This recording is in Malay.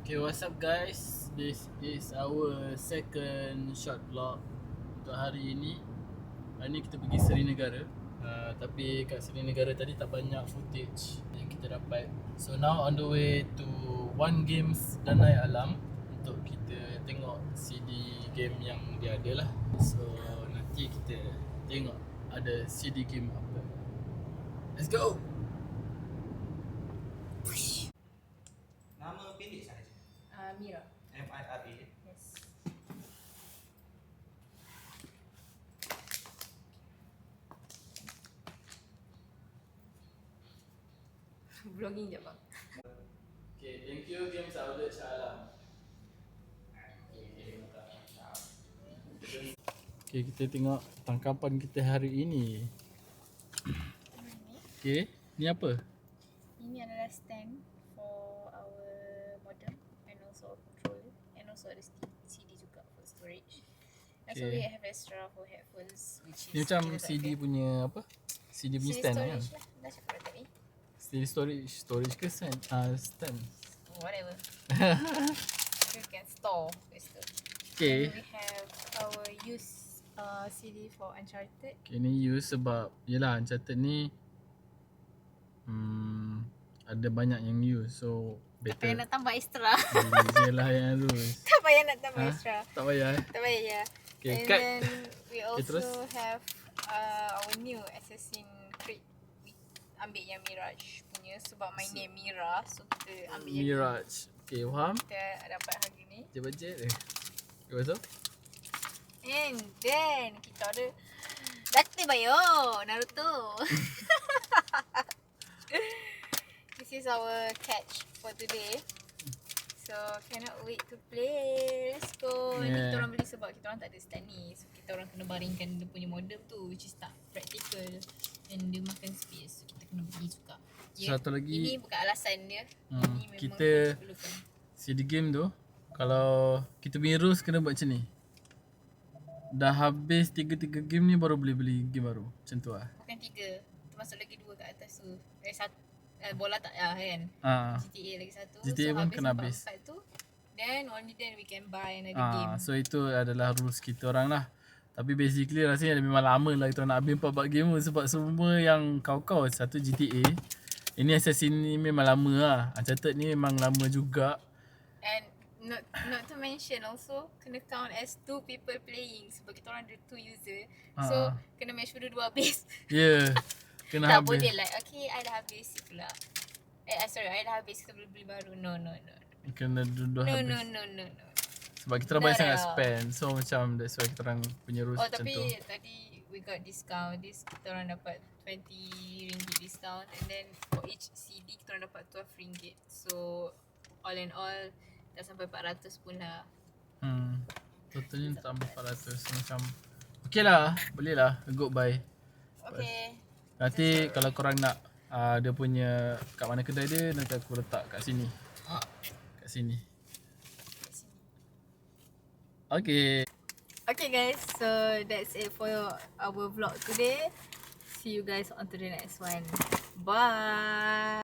Okay, what's up guys? This is our second short vlog untuk hari ini. Hari ni kita pergi Seri Negara. Tapi kat Seri Negara tadi tak banyak footage yang kita dapat. So now on the way to One Games Danai Alam untuk kita tengok CD game yang dia ada lah. So nanti kita tengok ada CD game apa. Let's go! Nama pendek sahaja. Mira. MIRA. Yes. Vlogging je bang. Okay, thank you Games Outlet Shah Alam. Okay, kita tengok tangkapan kita hari ini. Okay, ni apa? Ini adalah stand for our modem and also controller and also ada CD juga for storage. And so we Okay. have extra for headphones which is Ni macam kita tak CD pakai. punya apa? CD punya CD stand kan? storage lah. Dah cakap dah tadi. CD storage ke stand? Stand. Whatever. You can store kat situ. Okay. And we have our used CD for Uncharted. Okay, ni use sebab yelah Uncharted ni ada banyak yang use, so Tak payah better nak tambah extra. beli je lah yang harus. Tak payah nak tambah Ha? extra. Tak payah eh? Tak payah ya. Okay, And cut. then we also terus? have our new Assassin's Creed. We ambil yang Mirage punya sebab my name Mira, so kita ambil yang ni. Mirage. Okay, faham? Kita dapat harga ni. Je budget eh. Lepas tu? And then kita ada Date Bayo Naruto. This is our catch for today. So cannot wait to play. Let's go. Ni Yeah. kita orang beli sebab kita orang tak ada stand ni. So kita orang kena baringkan dia punya modem tu, which is tak practical and dia makan space. So kita kena beli juga. Satu lagi, Ini bukan alasan dia. Ini memang kita perlukan. CD game tu, kalau kita punya rules kena buat macam ni. Dah habis 3 game ni baru boleh beli game baru. Macam tu lah. Bukan 3. Termasuk lagi 2 kat atas tu. Bola tak lah kan. GTA lagi 1. GTA pun kena habis. Tu, then only then we can buy another game. So itu adalah rules kita orang lah. Tapi basically rasanya memang lama lah kita nak habis 4 game sebab semua yang kau-kau satu GTA. Ini Assassin ni memang lama lah. Uncharted ni memang lama juga. And not to mention also kena count as 2 people playing sebab kita orang ada 2 user. So kena make sure dua habis. Ya. Yeah. Kena Tak habis. boleh like okay I dah habis pula. Sorry I dah habis kita boleh beli baru. No. Kena dua No. habis. No. Sebab kita orang banyak No. sangat spend. So macam that's why kita orang punya rules Oh macam tapi tu. tadi we got discount. Kita orang dapat RM20 discount and then for each CD kita orang dapat RM12. So all in all dah sampai 400 pun lah. Totalnya tambah 400. So macam okay lah. Boleh lah. Good buy. Okay. Nanti kalau korang nak dia punya kat mana kedai dia, nanti aku letak kat sini. Kat sini. Okay. Okay guys, so that's it for our vlog today. See you guys on to the next one. Bye.